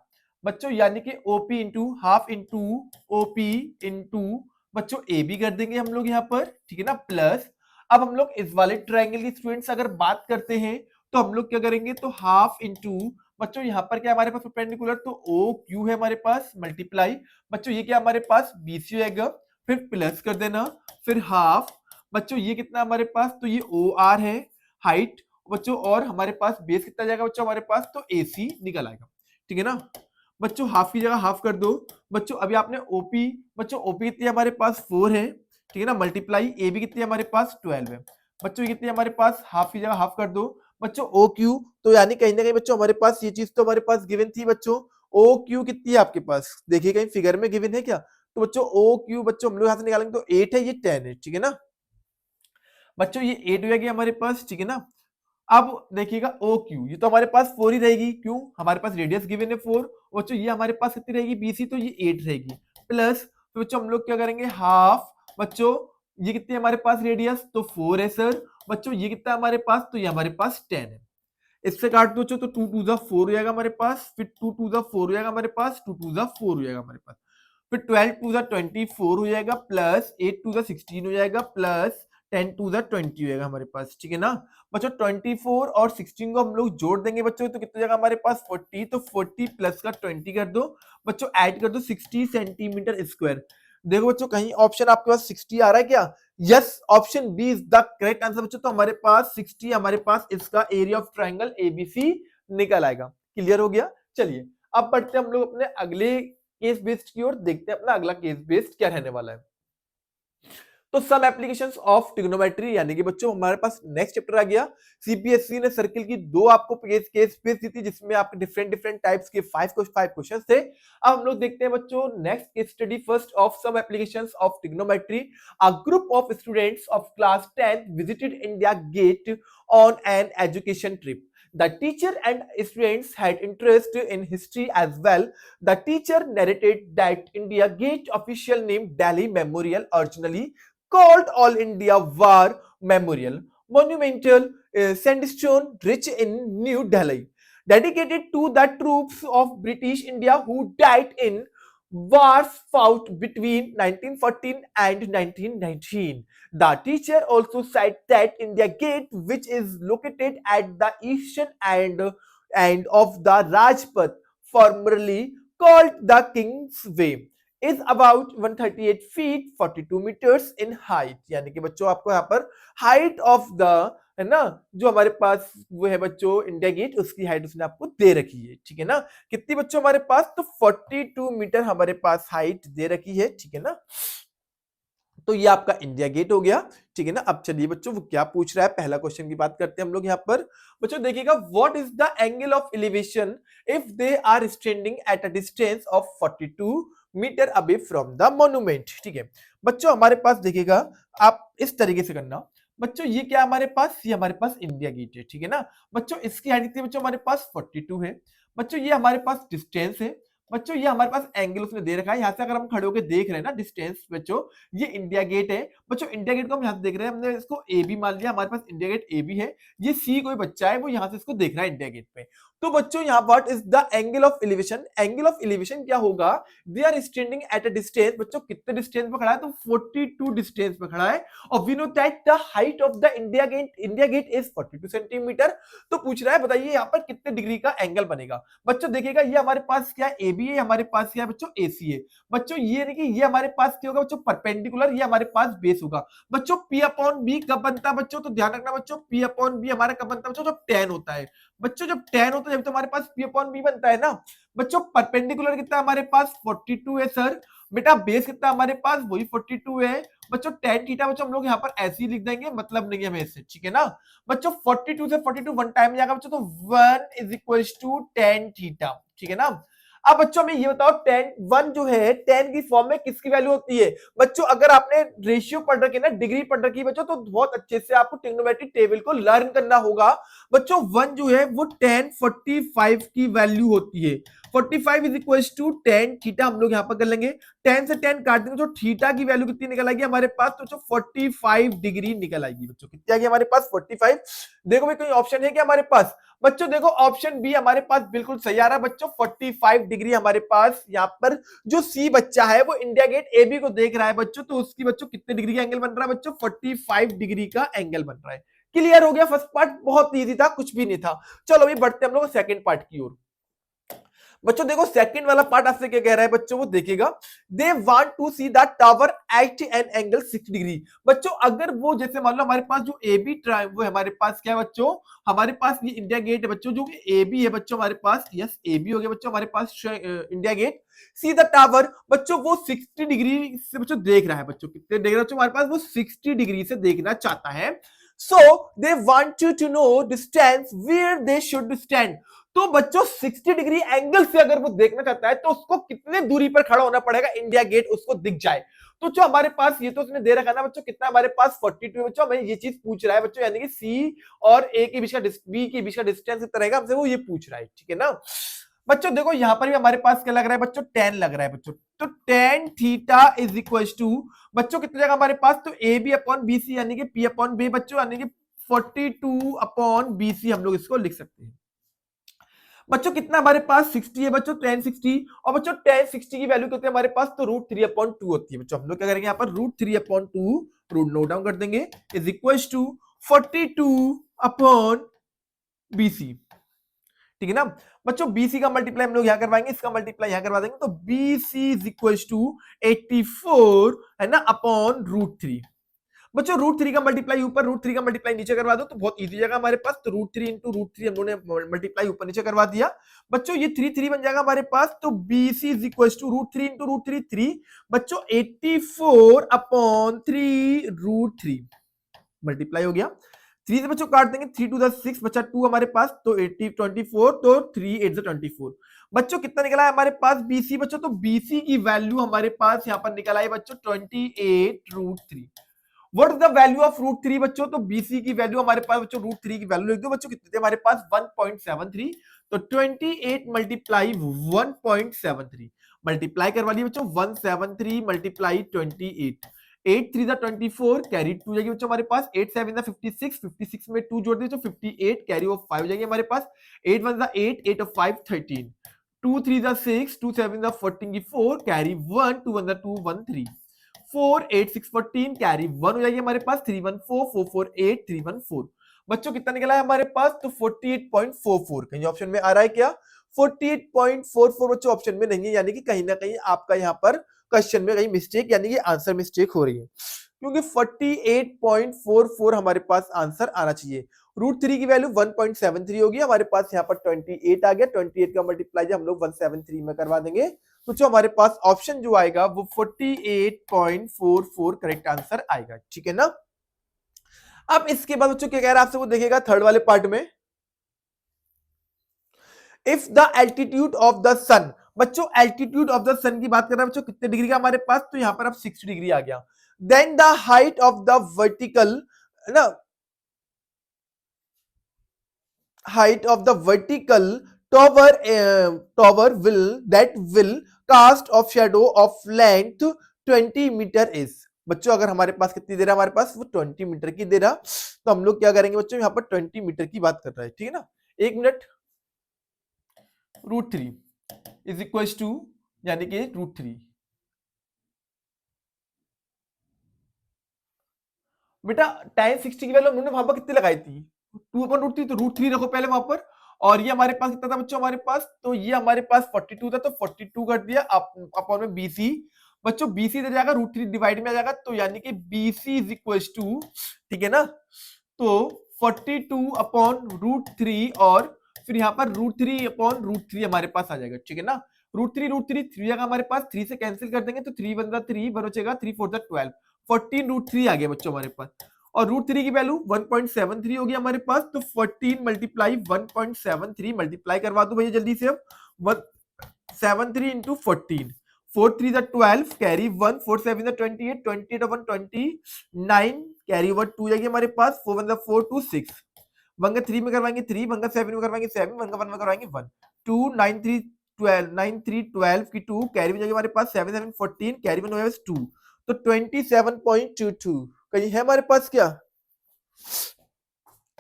बच्चों, यानी कि OP into half into OP into बच्चों ए बी कर देंगे हम लोग यहाँ पर, ठीक है ना, प्लस अब हम लोग इस वाले ट्राइंगल की स्टूडेंट्स अगर बात करते हैं तो हम लोग क्या करेंगे, तो हाफ इंटू बच्चों यहाँ पर क्या हमारे पास परपेंडिकुलर, तो ओ क्यू है हमारे पास मल्टीप्लाई बच्चों, ये क्या हमारे पास बीसी हो जाएगा, फिर प्लस कर देना, फिर हाफ बच्चों ये कितना हमारे पास, तो ये ओ आर है हाइट बच्चों, और हमारे पास बेस कितना जाएगा बच्चों हमारे पास, तो एसी निकल आएगा, ठीक है ना बच्चों। हाफ की जगह हाफ कर दो बच्चों, अभी आपने ओपी बच्चों, ओपी कितनी हमारे पास 4 है, ठीक है ना, मल्टीप्लाई ए बी कितनी हमारे पास 12 है बच्चों, ये कितनी हमारे पास हाफ की जगह हाफ कर दो बच्चों, ओ क्यू, तो यानी कहीं ना कहीं बच्चों हमारे पास ये चीज तो हमारे पास गिवन थी बच्चों, ओ क्यू कितनी है आपके पास, देखिए कहीं फिगर में गिवन है क्या, तो बच्चों ओ क्यू बच्चों हम लोग यहाँ से निकालेंगे तो 8 है, ये 10 है, ठीक है ना बच्चों, ये 8 हो जाएगी हमारे पास, ठीक है ना। अब देखिएगा ओ क्यू, ये तो हमारे पास 4 ही रहेगी, क्यों हमारे पास रेडियस गिवन है 4, बच्चों ये हमारे पास कितनी रहेगी बीसी, तो ये 8 रहेगी, प्लस तो बच्चों हम लोग क्या करेंगे हाफ बच्चों, ये कितनी हमारे पास रेडियस, तो 4 है सर बच्चों, ये कितना हमारे पास, तो ये हमारे पास 10 है, इससे काट दो तो 2 2 जा 4 हो जाएगा हमारे पास, फिर 2 2 जा 4 हो जाएगा हमारे पास, 2 2 जा 4 हो जाएगा हमारे पास, फिर 12 2 जा 24 हो जाएगा, प्लस 8 2 जा 16 हो जाएगा, प्लस 10 टू ज़ा 20 होगा हमारे पास, ठीक है ना बच्चों। 24 और 16 को हम लोग जोड़ देंगे बच्चों, तो कितनी जगह हमारे पास 40, तो 40 प्लस का 20 कर दो बच्चों, ऐड कर दो 60 सेंटीमीटर स्क्वायर। देखो बच्चों कहीं ऑप्शन आपके पास 60 आ रहा है क्या? Yes, option B is the correct answer बच्चों। तो हमारे पास 60 हमारे पास इसका एरिया ऑफ ट्राइंगल एबीसी निकल आएगा। क्लियर हो गया? चलिए अब बढ़ते हैं हम लोग अपने अगले केस बेस्ड की ओर, देखते हैं अपना अगला केस बेस्ड क्या रहने वाला है। तो सम एप्लीकेशंस ऑफ ट्रिग्नोमेट्री, यानी कि बच्चों हमारे पास नेक्स्ट चैप्टर आ गया। सीपीएससी ने सर्किल की दो आपको केस बेस दी थी, जिसमें आपके डिफरेंट डिफरेंट टाइप्स के 5 क्वेश्चंस थे। अब हम लोग देखते हैं बच्चों next case study first of some applications of trigonometry. A group of students of class 10 visited India Gate on an education trip. The teacher and students had interest in history as well. The teacher narrated that India Gate official name Delhi Memorial, originally called All India War Memorial, monumental sandstone rich in New Delhi, dedicated to the troops of British India who died in wars fought between 1914 and 1919. The teacher also cited that India Gate, which is located at the eastern end of the Rajpath, formerly called the King's Way, is about 138 feet 42 meters in height. यानी कि बच्चों आपको यहाँ पर हाइट ऑफ द, है ना, जो हमारे पास वो है बच्चों इंडिया गेट, उसकी हाइट उसने आपको दे रखी है, ठीक है ना। कितनी बच्चों हमारे पास? तो 42 मीटर हमारे पास हाइट दे रखी है, ठीक है ना। तो ये आपका इंडिया गेट हो गया, ठीक है ना। अब चलिए बच्चों वो क्या पूछ रहा है, पहला क्वेश्चन की बात करते हैं हम लोग यहाँ पर। बच्चों देखिएगा, what is the angle of elevation if they are standing at a distance of 42 metre away from the monument, ठीक है। बच्चों हमारे पास देखिएगा, आप इस तरीके से करना बच्चों, ये क्या हमारे पास? ये हमारे पास इंडिया गेट है, ठीक है ना बच्चों। इसकी हाइट कितनी बच्चों? हमारे पास 42 है बच्चों। ये हमारे पास डिस्टेंस है बच्चों, ये हमारे पास एंगल उसने दे रखा है। यहाँ से अगर हम खड़े होकर देख रहे हैं ना डिस्टेंस बच्चों, ये इंडिया गेट है बच्चों। इंडिया गेट को हम यहाँ से देख रहे हैं, हमने इसको ए बी मान लिया, हमारे पास इंडिया गेट ए बी है। ये सी कोई बच्चा है, वो यहाँ से इसको देख रहा है इंडिया गेट पे। तो बच्चों यहाँ what is the angle of elevation? Angle of elevation क्या होगा? They are standing at a distance बच्चों, कितने डिस्टेंस पे खड़ा है? तो 42 डिस्टेंस पे खड़ा है। और we know that the height of the India Gate is 42 centimetre. तो पूछ रहा है बताइए यहाँ पर कितने डिग्री का एंगल बनेगा? बच्चों देखिएगा, ये हमारे पास क्या ए बी है, हमारे पास क्या है बच्चों? एसी है बच्चों। ये नहीं कि ये हमारे पास क्या होगा बच्चों? परपेंडिकुलर, ये हमारे पास बेस होगा बच्चों। पी अपॉन बी कब बनता है बच्चों? तो ध्यान रखना बच्चों, पी अपॉन बी हमारा कब बनता है बच्चों? जब tan होता है बच्चों। जब tan होता है जब तो हमारे पास पी अपॉन बी बनता है ना बच्चों। परपेंडिकुलर कितना हमारे पास? 42 है सर। बेटा बेस कितना हमारे पास? वही 42 है बच्चों। tan थीटा बच्चों हम लोग यहाँ पर ऐसे ही लिख देंगे, मतलब नहीं है हमें इससे, ठीक है ना बच्चों। 42 से 42 वन टाइम में जाएगा बच्चों, तो 1 is equal to tan theta, ठीक है ना। अब बच्चों में ये बताओ, tan 1 जो है tan की फॉर्म में किसकी वैल्यू होती है बच्चों? अगर आपने रेशियो पढ़ रखी है ना, डिग्री पढ़ रखी है बच्चों, तो बहुत अच्छे से आपको ट्रिग्नोमेट्रिक टेबल को लर्न करना होगा बच्चों। 1 जो है वो tan 45 की वैल्यू होती है। 45 is equal to tan theta, हम लोग यहाँ पर कर लेंगे। tan से tan काट देंगे तो थीटा की वैल्यू कितनी निकल आएगी हमारे पास? तो बच्चों 45 डिग्री निकल आएगी बच्चों। कितनी आएगी हमारे पास? 45। देखो भाई कोई ऑप्शन है क्या हमारे पास बच्चों? देखो ऑप्शन बी हमारे पास बिल्कुल सही आ रहा है बच्चों, 45 डिग्री हमारे पास। यहाँ पर जो सी बच्चा है वो इंडिया गेट ए बी को देख रहा है बच्चों, तो उसकी बच्चों कितने डिग्री का एंगल बन रहा है बच्चों? 45 डिग्री का एंगल बन रहा है। क्लियर हो गया? फर्स्ट पार्ट बहुत इजी था, कुछ भी नहीं था। चलो अभी बढ़ते हम लोग सेकंड पार्ट की ओर। बच्चों देखो सेकंड वाला पार्ट आपसे क्या कह रहा है बच्चों? वो देखिएगा, they want to see the tower at an angle 60 degree बच्चों। अगर वो जैसे मान लो हमारे पास जो ए बी वो हमारे पास क्या है बच्चों? हमारे पास ये इंडिया गेट है बच्चों, जो ए बी है बच्चों हमारे पास। यस ए बी हो गया बच्चों हमारे पास India Gate. See the tower बच्चों, वो 60 डिग्री से बच्चों देख रहा है बच्चों। कितने देख रहा है बच्चों? हमारे पास वो 60 डिग्री से देखना चाहता है। So they want you to know distance where they should stand. तो बच्चों 60 डिग्री एंगल से अगर वो देखना चाहता है तो उसको कितने दूरी पर खड़ा होना पड़ेगा इंडिया गेट उसको दिख जाए? तो जो हमारे पास ये तो उसने दे रखा ना बच्चों, कितना हमारे पास 42 बच्चों। हमें ये चीज पूछ रहा है बच्चों, यानी कि सी और ए के बीच का बी के बीच का डिस्टेंस कितना रहेगा, हमसे वो ये पूछ रहा है, ठीक है ना बच्चों। देखो यहां पर भी हमारे पास क्या लग रहा है बच्चों? tan लग रहा है बच्चों। तो tan theta is equal to बच्चों कितनी जगह हमारे पास? तो A B upon B C, यानी कि पी अपॉन बी बच्चों, यानी कि 42 अपॉन बी सी हम लोग इसको लिख सकते हैं बच्चों। कितना हमारे पास? 60 है बच्चों, tan 60। और बच्चों tan 60 की वैल्यू कितनी है हमारे पास? तो √3/2 होती है बच्चों। हम लोग क्या करेंगे यहाँ पर? √3/2 रूट नोट डाउन कर देंगे, is equal to 42 upon BC। ठीक है ना बच्चों, BC का मल्टीप्लाई हम लोग यहां करवाएंगे, इसका मल्टीप्लाई यहां करवा देंगे, तो BC इज इक्वल टू 84 है ना अपॉन √3। बच्चों √3 का मल्टीप्लाई ऊपर, √3 का मल्टीप्लाई नीचे करवा दो तो बहुत इजी जाएगा हमारे पास। तो √3 इंटू √3 हम लोगों ने मल्टीप्लाई ऊपर नीचे करवा दिया। बच्चों ये 3 बन जाएगा हमारे पास, तो BC is equal to √3 into √3 3। बच्चों 84 अपॉन 3 √3 मल्टीप्लाई हो गया। 3 से बच्चों काट देंगे, 3 टू 6 बचा 2 हमारे पास, तो 80 24, तो 3 8 24। बच्चों कितना निकला है हमारे पास BC? बच्चों तो BC की वैल्यू हमारे पास यहाँ पर निकला है बच्चों 28 √3। What is the value of √3 बच्चों? तो BC की वैल्यू हमारे पास बच्चों √3 की वैल्यू लिख दो बच्चों, कितने थे हमारे पास 1.73, तो 28 मल्टीप्लाई 1.73 मल्टीप्लाई करवा लिए बच्चों, 173 मल्टीप्लाई 28, 8 3 24 कैरी 2 जाएगी बच्चों हमारे पास, 8 7 56, 56 में 2 जोड़ दिए तो 58 कैरी ऑफ 5 जाएगी हमारे पास, 8 1 8, 8 of 5 13, 2 3 6, 2 7 14 4 कैरी 1, 2 1 2 1 3, 4 8 6 14 कैरी 1 हो जाएगी हमारे पास, 3 1 4 4 4 8 3 1 4। बच्चों कितना निकला है हमारे पास? तो 48.44। कहीं ऑप्शन में आ रहा है क्या? 48.44 बच्चों ऑप्शन में नहीं है, यानी कि कहीं ना कहीं आपका यहाँ पर क्वेश्चन में कहीं मिस्टेक यानी कि आंसर मिस्टेक हो रही है, क्योंकि 48.44 हमारे पास आंसर आना चाहिए। √3 की वैल्यू 1.73 होगी, हमारे पास यहाँ पर 28 आ गया, 28 का मल्टीप्लाई हम लोग 173 में करवा देंगे, तो जो हमारे पास ऑप्शन जो आएगा वो 48.44 करेक्ट आंसर आएगा। ठीक है ना। अब इसके बाद बच्चों क्या कह रहा है आपसे, वो देखिएगा थर्ड वाले पार्ट में, if the altitude of the sun. बच्चों एल्टीट्यूड ऑफ द सन की बात कर रहे हैं बच्चों, कितने डिग्री का हमारे पास? तो यहां पर अब 60 डिग्री आ गया। Then the height of the vertical ना, height of the vertical tower will cast of shadow of length 20 metre is. बच्चों अगर हमारे पास कितनी दे रहा है हमारे पास, वो 20 मीटर की दे रहा, तो हम लोग क्या करेंगे बच्चों, यहाँ पर 20 मीटर की बात कर रहा है, ठीक है ना। एक मिनट, √3 इज इक्वल टू यानी कि √3, बेटा tan 60 की वैल्यू हमने वहां पर कितनी लगाई थी? 2/√3, तो √3 रखो पहले वहां पर। और ये हमारे पास कितना था बच्चों हमारे पास? तो ये हमारे पास 42 था, तो 42 कर दिया अपॉन में BC। बच्चों BC दे जाएगा, √3 डिवाइड में आ जाएगा, तो यानी कि BC इज इक्वल टू, ठीक है ना, तो 42 अपॉन √3 और फिर यहाँ पर √3 अपॉन √3 हमारे पास आ जाएगा, ठीक है ना। √3 3 आएगा हमारे पास, 3 से कैंसिल कर देंगे तो 3 1 3 बचेगा, 3 4 12, 14 √3 आ गया बच्चों हमारे पास। और √3 की वैल्यू 1.73 होगी हमारे पास, तो 14 मल्टीप्लाई 1.73 मल्टीप्लाई करवा दो भैया जल्दी से। अब 173 इंटू 14, 4 3 12 कैरी 1, 4 7 28, 28 1 29 कैरी ओवर 2 जाएगी हमारे पास, 4 1 4 2 6, 1 3 में करवाएंगे 3, 1 7 में करवाएंगे 7, 1 1 में करवाएंगे 1, 2 9 3 12, 9 3 12 की 2 कैरी में जाएगी हमारे पास, 7 7 14 कैरी में 2, तो 27.22 कहीं है हमारे पास क्या?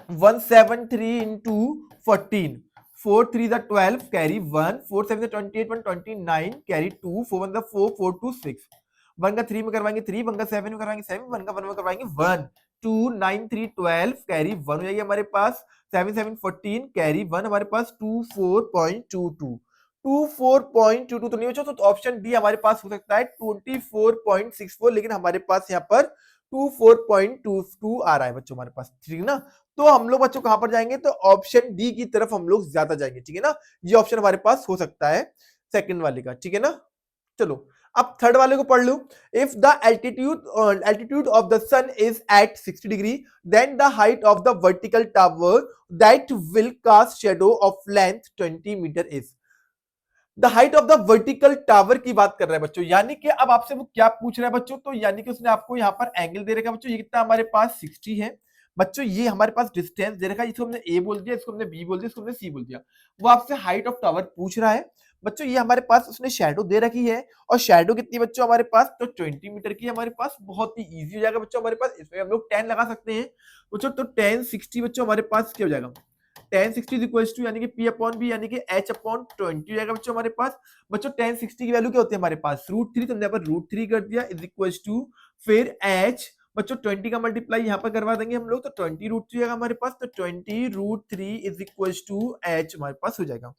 173 इंटू 14, 4 3 12 कैरी 1, 4 7 28 1 29 कैरी 2, 4 1 4 4 2 6, 1 3 में करवाएंगे 3, 1 7 में करवाएंगे 7, 1 1 में करवाएंगे 1, 2 9 3 12 कैरी 1 हो जाएगी हमारे पास, 7 7 14 कैरी 1 हमारे पास 24.22, 24.22 तो नहीं बचा, तो ऑप्शन डी हमारे पास हो सकता है 24.64, लेकिन हमारे पास यहाँ पर 24.22 आ रहा है बच्चों हमारे पास, ठीक है ना। तो हम लोग बच्चों कहां पर जाएंगे? तो ऑप्शन डी की तरफ हम लोग ज्यादा जाएंगे, ठीक है ना। ये ऑप्शन हमारे पास हो सकता है सेकंड वाले का, ठीक है ना। चलो अब थर्ड वाले को पढ़ लो। If the altitude of the sun is at 60 degree, then the height of the vertical tower that will cast shadow of length 20 metre is. The height of the vertical tower की बात कर रहा है बच्चों, यानी कि अब आपसे वो क्या पूछ रहा है बच्चों, तो यानी कि उसने आपको यहाँ पर एंगल दे रखा है बच्चों, ये कितना हमारे पास 60 है बच्चों, ये हमारे पास डिस्टेंस दे रखा है, इसको हमने ए बोल दिया, इसको हमने बी बोल दिया, इसको हमने सी बोल दिया। वो आपसे हाइट ऑफ टावर पूछ रहा है बच्चों, ये हमारे पास उसने शैडो दे रखी है, और शैडो कितनी बच्चों हमारे पास? तो 20 मीटर की हमारे पास, बहुत ही इजी हो जाएगा बच्चों हमारे पास, इसमें हम लोग 10 लगा सकते हैं बच्चों, तो 10 60 बच्चों हमारे पास क्या हो जाएगा? tan 60 इज इक्वल टू यानी कि p अपॉन b यानी कि h अपॉन 20 जाएगा बच्चों हमारे पास। बच्चों tan 60 की वैल्यू क्या होती है हमारे पास? √3, तो हमने यहाँ पर √3 कर दिया इज इक्वल टू फिर h बच्चों 20 का मल्टीप्लाई यहाँ पर करवा देंगे हम लोग, तो 20√3 आएगा हमारे पास, तो 20√3 इज इक्वल टू h हमारे पास हो जाएगा।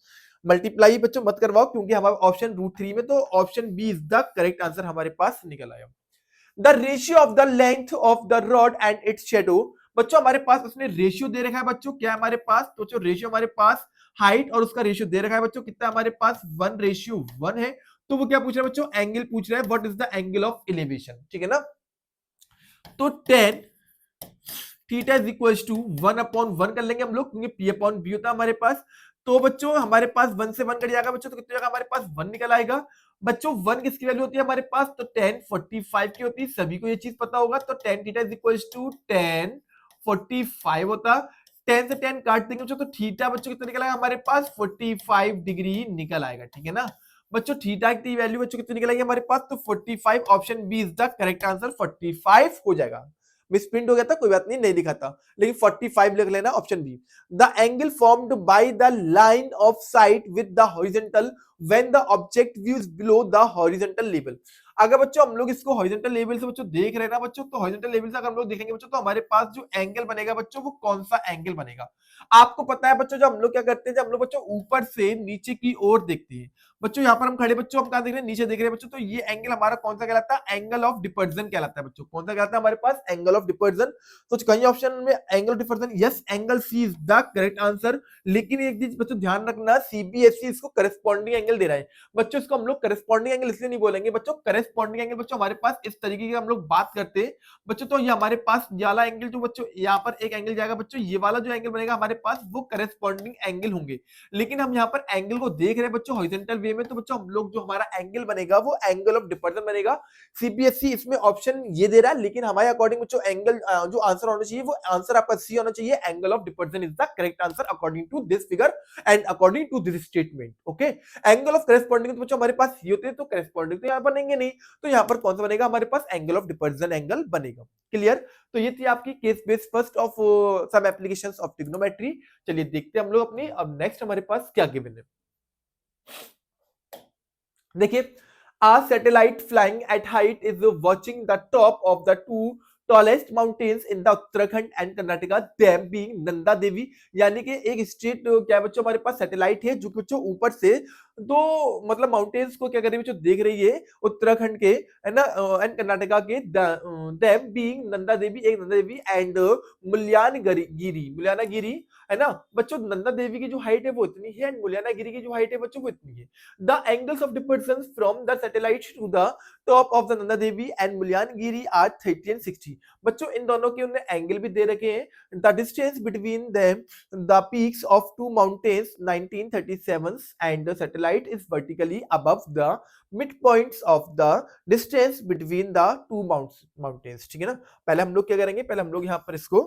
मल्टीप्लाई बच्चों मत करवाओ क्योंकि हमारा ऑप्शन √3 में, तो option B is the correct answer हमारे पास निकल आया। The ratio of the length of the rod and its shadow, बच्चों हमारे पास उसने रेशियो दे रखा है बच्चों, क्या हमारे पास, तो बच्चों रेशियो हमारे पास हाइट और उसका रेशियो दे रखा है बच्चों, कितना हमारे पास 1:1 है। तो वो क्या पूछ रहा है बच्चों, एंगल पूछ रहा है, what is the angle of elevation, ठीक है ना। तो 10 थीटा इज इक्वल टू 1/1 कर लेंगे हम लोग, क्योंकि p/b होता है हमारे पास। तो बच्चों हमारे पास 1 से 1 कट जाएगा बच्चों, तो कितनी जगह हमारे पास 1 निकल आएगा। बच्चों 1 किसकी वैल्यू होती है हमारे पास, तो 1045 की होती है, सभी को ये चीज पता होगा। तो 10 थीटा इज इक्वल टू 1045 होता। 10 से 10 काट देंगे बच्चों, तो थीटा बच्चों कितना निकल आएगा हमारे पास, 45 डिग्री निकल आएगा, ठीक है ना। बच्चों थीटा की वैल्यू बच्चों कितनी निकल आएगी हमारे पास, तो 45, option B is the correct answer, 45 हो जाएगा। मिसप्रिंट हो गया था, कोई बात नहीं, नहीं लिखा था, लेकिन 45 लिख लेना, option B. The angle formed by the line of sight with the horizontal when the object views below the horizontal level. अगर बच्चों हम लोग इसको हॉरिजॉन्टल लेवल से बच्चों देख रहे हैं ना बच्चों, तो हॉरिजॉन्टल लेवल से अगर हम लोग देखेंगे बच्चों, तो हमारे पास जो एंगल बनेगा बच्चों, वो कौन सा एंगल बनेगा। आपको पता है बच्चों, जब हम लोग क्या करते हैं, जब हम लोग बच्चों ऊपर से नीचे की ओर देखते हैं बच्चों, यहाँ पर हम खड़े बच्चों, हम कहाँ देख रहे हैं, नीचे देख रहे हैं बच्चों, तो ये एंगल हमारा कौन सा कहलाता है, एंगल ऑफ डिपर्जन कहलाता है बच्चों। कौन सा कहलाता है हमारे पास, एंगल ऑफ डिपर्जन। तो कहीं ऑप्शन में angle of depression, yes, angle C is the correct answer. लेकिन एक चीज बच्चों ध्यान रखना, सीबीएसई इसको करस्पॉन्डिंग एंगल दे रहा है बच्चों, इसको हम लोग करस्पॉन्डिंग एंगल इसलिए नहीं बोलेंगे बच्चों, करस्पॉन्डिंग एंगल बच्चों हमारे पास इस तरीके की हम लोग बात करते हैं बच्चों, तो ये हमारे पास ये वाला एंगल जो बच्चों, यहाँ पर एक एंगल जाएगा बच्चों, ये वाला जो एंगल बनेगा हमारे पास, वो करस्पॉन्डिंग एंगल होंगे। लेकिन हम यहाँ पर एंगल को देख रहे हैं बच्चों हॉरिजॉन्टल वे में, तो बच्चों हम लोग जो हमारा एंगल बनेगा वो एंगल ऑफ डिपर्जन बनेगा। सीबीएसई इसमें ऑप्शन ये दे रहा है, लेकिन हमारे अकॉर्डिंग बच्चों एंगल जो आंसर होना चाहिए, वो आंसर आपका सी होना चाहिए, angle of depression is the correct answer according to this figure and according to this statement. Okay, angle of corresponding तो बच्चों हमारे पास ये होते हैं, तो करस्पॉन्डिंग तो यहाँ बनेंगे नहीं, तो यहाँ पर कौन सा बनेगा हमारे पास, एंगल ऑफ डिपर्जन एंगल बनेगा। क्लियर। तो ये थी आपकी case based first of some applications of trigonometry. चलिए देखते हैं हम लोग अपनी अब नेक्स्ट हमारे पास क्या गिवन है। देखिए, a satellite flying at height is watching the top of the two tallest mountains in the Uttarakhand and Karnataka, them being Nanda Devi। यानी कि एक स्टेट क्या बच्चों हमारे पास सैटेलाइट है, जो बच्चों ऊपर से दो मतलब माउंटेन्स को क्या कर रही है बच्चों, देख रही है, उत्तराखंड के है ना एंड कर्नाटका के, देम बीइंग नंदा देवी, एक नंदा देवी एंड मुल्यानागिरी है ना बच्चों। नंदा देवी की जो हाइट है वो इतनी है, एंड मुल्यानागिरी की जो हाइट है बच्चों वो इतनी है। The angles of difference from the satellite to the top of the Nanda Devi and Mullayanagiri are 30 and 60। बच्चों इन दोनों के उन्हें एंगल भी दे रखे हैं। The distance between them the peaks of two mountains 1937 and the satellite is vertically above the midpoints of the distance between the two mountains। ठीक है ना। पहले हम लोग क्या करेंगे, पहले हम लोग यहाँ पर इसको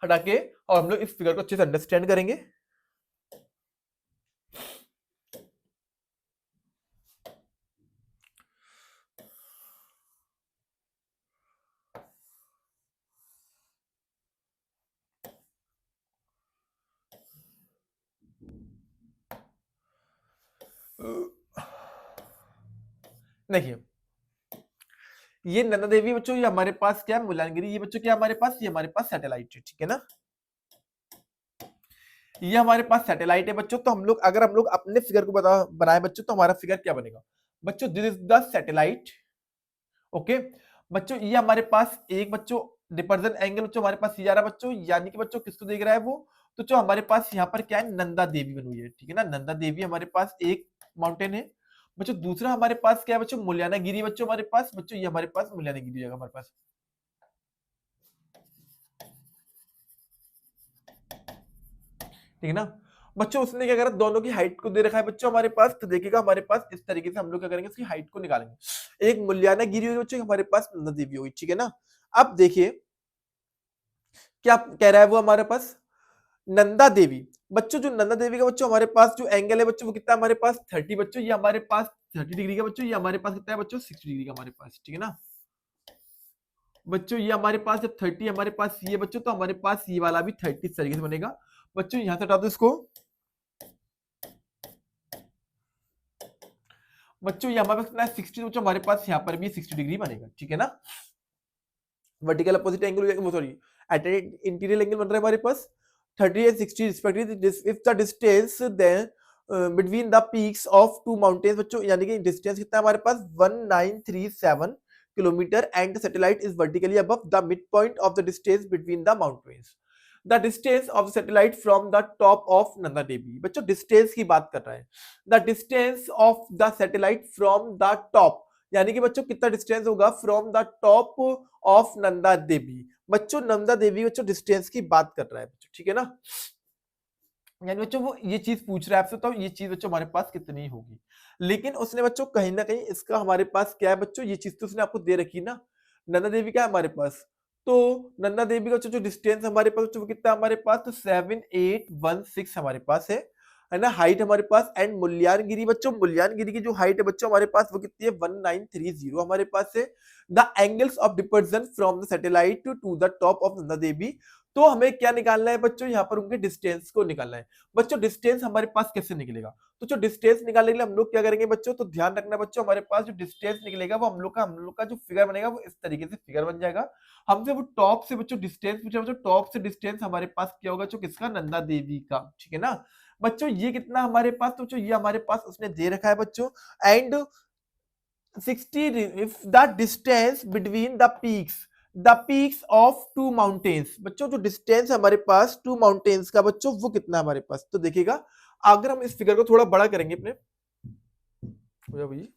हटा के और हम लोग इस फिगर को अच्छे से अंडरस्टैंड करेंगे। देखिए, ये नंदा देवी बच्चों, ये हमारे पास क्या है, मुल्यानगिरी, ये बच्चों क्या हमारे पास, ये हमारे पास सैटेलाइट है, ठीक है ना। ये हमारे पास सैटेलाइट है बच्चों। तो हम लोग अगर हम लोग अपने फिगर को बनाए बच्चों, तो हमारा फिगर क्या बनेगा बच्चों, this is the satellite. Okay बच्चों, ये हमारे पास एक बच्चों डिपर्जन एंगल बच्चों हमारे पास ये आ रहा है बच्चों, यानी कि बच्चों किसको देख रहा है वो, तो जो हमारे पास यहाँ पर क्या है, नंदा देवी बनी हुई है, ठीक है ना। नंदा देवी हमारे पास एक माउंटेन है बच्चों। दूसरा हमारे पास क्या है बच्चों, मुल्यानागिरी बच्चों हमारे पास, बच्चों ये हमारे पास मुल्यानागिरी जगह हमारे पास, ठीक है ना। बच्चों उसने क्या करा, दोनों की हाइट को दे रखा है बच्चों हमारे पास, तो देखिएगा हमारे पास इस तरीके से हम लोग क्या करेंगे, उसकी हाइट को निकालेंगे। एक मुल्यानागिरी होगी बच्चों, हमारे पास नंदा देवी होगी, ठीक है ना। अब देखिए क्या कह रहा है वो हमारे पास, नंदा देवी बच्चों, जो नंदा देवी का बच्चों हमारे पास जो एंगल है बच्चों, वो कितना हमारे पास 30 बच्चों, ये हमारे पास 30 डिग्री का बच्चों, ये हमारे पास कितना है बच्चों 60 डिग्री का हमारे पास, ठीक है ना। बच्चों ये हमारे पास जब 30 हमारे पास ये बच्चों, तो हमारे पास ये वाला भी 30 इस तरीके से बनेगा बच्चों। यहां से हटा दो इसको बच्चों, ये हमारे पास कितना है 60 बच्चों, हमारे पास यहाँ पर भी 60 डिग्री बनेगा, ठीक है ना। वर्टिकल अपोजिट एंगल, वो सॉरी एट इंटीरियर एंगल बन रहा है हमारे पास 30 and 60 respectively if the distance then between the peaks of two mountains, बच्चों यानी कि डिस्टेंस कितना है हमारे पास 1937 kilometre and the satellite is vertically above the mid point of the distance between the mountains. The distance of satellite from the top of Nanda Devi, बच्चों डिस्टेंस की बात कर रहे हैं। The distance of the satellite from the top, यानी कि बच्चों कितना डिस्टेंस होगा from the top of Nanda Devi. बच्चों नंदा देवी बच्चों डिस्टेंस की बात कर रहा है बच्चों, ठीक है ना। यानी बच्चों वो ये चीज पूछ रहा है आपसे, तो ये चीज बच्चों हमारे पास कितनी होगी। लेकिन उसने बच्चों कहीं ना कहीं इसका हमारे पास क्या है बच्चों, ये चीज तो उसने आपको दे रखी ना। नंदा देवी क्या है हमारे पास, तो नंदा देवी का जो डिस्टेंस हमारे पास वो कितना है हमारे पास, तो 7816 हमारे पास है ना हाइट हमारे पास। एंड मुल्यानगिरी बच्चों, मुल्यानगिरी की जो हाइट है बच्चों हमारे पास वो कितनी है 1930 हमारे पास है। The angles of depression from the satellite to the top of Nanda Devi, तो हमें क्या निकालना है बच्चों, यहाँ पर उनके डिस्टेंस को निकालना है। बच्चों डिस्टेंस हमारे पास कैसे निकलेगा, तो जो डिस्टेंस निकालने के लिए हम लोग क्या करेंगे बच्चों, तो ध्यान रखना बच्चों हमारे पास जो डिस्टेंस निकलेगा वो हम लोग का जो फिगर बनेगा वो इस तरीके से फिगर बन जाएगा। हमसे वो टॉप से बच्चों डिस्टेंस पूछा, बच्चों टॉप से डिस्टेंस हमारे पास क्या होगा, जो किसका, नंदा देवी का, ठीक है ना। बच्चों ये कितना हमारे पास, तो ये हमारे पास उसने दे रखा है बच्चों। And 60 if the distance between the peaks of two mountains, बच्चों जो डिस्टेंस हमारे पास टू माउंटेन्स का बच्चों वो कितना है हमारे पास, तो देखिएगा अगर हम इस फिगर को थोड़ा बड़ा करेंगे अपने, हो जाओ भाई।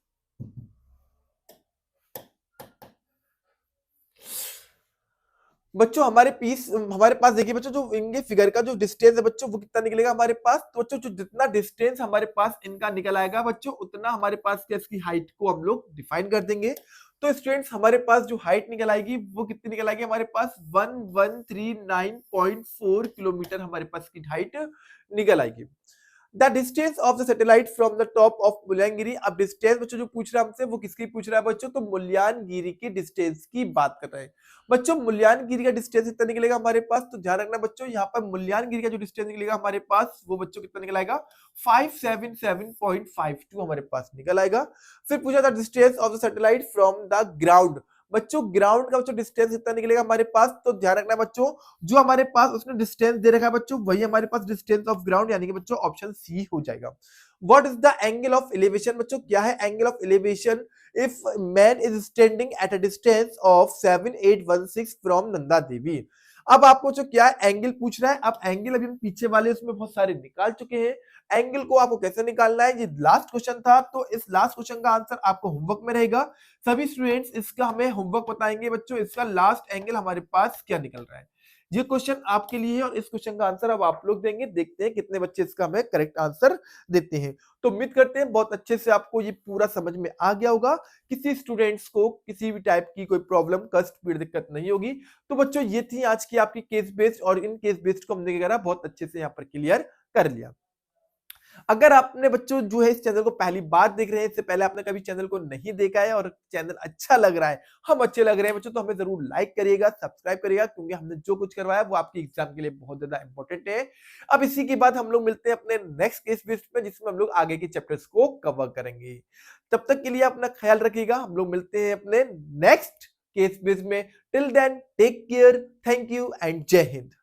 बच्चों हमारे पास देखिए बच्चों जो इनके फिगर का जो डिस्टेंस है बच्चों वो कितना निकलेगा हमारे पास, तो बच्चों जो जितना डिस्टेंस हमारे पास इनका निकल आएगा बच्चों उतना हमारे पास क्या इसकी हाइट को हम लोग डिफाइन कर देंगे। तो स्टूडेंट्स हमारे पास जो हाइट निकल आएगी वो कितनी निकल आएगी हमारे पास 1139.4 किलोमीटर हमारे पास की हाइट निकल आएगी। The distance of the satellite from the top of Mullayanagiri, अब डिस्टेंस बच्चों जो पूछ रहा है हमसे वो किसकी पूछ रहा है बच्चों, तो मुल्यांगिरी की डिस्टेंस की बात कर रहे हैं। बच्चों मुल्यांगिरी का डिस्टेंस कितना निकलेगा हमारे पास, तो ध्यान रखना बच्चों यहाँ पर मुल्यांगिरी का जो डिस्टेंस निकलेगा हमारे पास वो बच्चों कितना निकल आएगा 577.52 हमारे पास निकल आएगा। फिर पूछा था distance of the satellite from the ground, बच्चों ग्राउंड का बच्चों डिस्टेंस कितना निकलेगा हमारे पास, तो ध्यान रखना बच्चों जो हमारे पास उसने डिस्टेंस दे रखा है बच्चों वही हमारे पास डिस्टेंस ऑफ ग्राउंड, यानी कि बच्चों ऑप्शन सी हो जाएगा। What is the angle of elevation, बच्चों क्या है angle of elevation if man is standing at a distance of 7816 from Nanda Devi. अब आपको जो क्या एंगल पूछ रहा है, अब एंगल अभी हम पीछे वाले उसमें बहुत सारे निकाल चुके हैं। एंगल को आपको कैसे निकालना है, ये लास्ट क्वेश्चन था, तो इस लास्ट क्वेश्चन का आंसर आपको होमवर्क में रहेगा। सभी स्टूडेंट्स इसका हमें होमवर्क बताएंगे बच्चों, इसका लास्ट एंगल हमारे पास क्या निकल रहा है। ये क्वेश्चन आपके लिए है और इस क्वेश्चन का आंसर अब आप लोग देंगे, देखते हैं कितने बच्चे इसका हमें करेक्ट आंसर देते हैं। तो उम्मीद करते हैं बहुत अच्छे से आपको ये पूरा समझ में आ गया होगा, किसी स्टूडेंट्स को किसी भी टाइप की कोई प्रॉब्लम कष्ट पीड़ दिक्कत नहीं होगी। तो बच्चों ये थी आज की आपकी केस बेस्ड, और इन केस बेस्ड को हमने क्या करा बहुत अच्छे से यहाँ पर क्लियर कर लिया। अगर आपने बच्चों जो है इस चैनल को पहली बार देख रहे हैं, इससे पहले आपने कभी चैनल को नहीं देखा है और चैनल अच्छा लग रहा है, हम अच्छे लग रहे हैं बच्चों, तो हमें जरूर लाइक करिएगा, सब्सक्राइब करिएगा, क्योंकि हमने जो कुछ करवाया वो आपके एग्जाम के लिए बहुत ज्यादा इंपॉर्टेंट है। अब इसी के बाद हम लोग मिलते हैं अपने नेक्स्ट केस बेस्ड में, जिसमें हम लोग आगे के चैप्टर्स को कवर करेंगे। तब तक के लिए अपना ख्याल रखिएगा, हम लोग मिलते हैं अपने नेक्स्ट केस बेस्ड में। Till then take care, thank you and जय हिंद।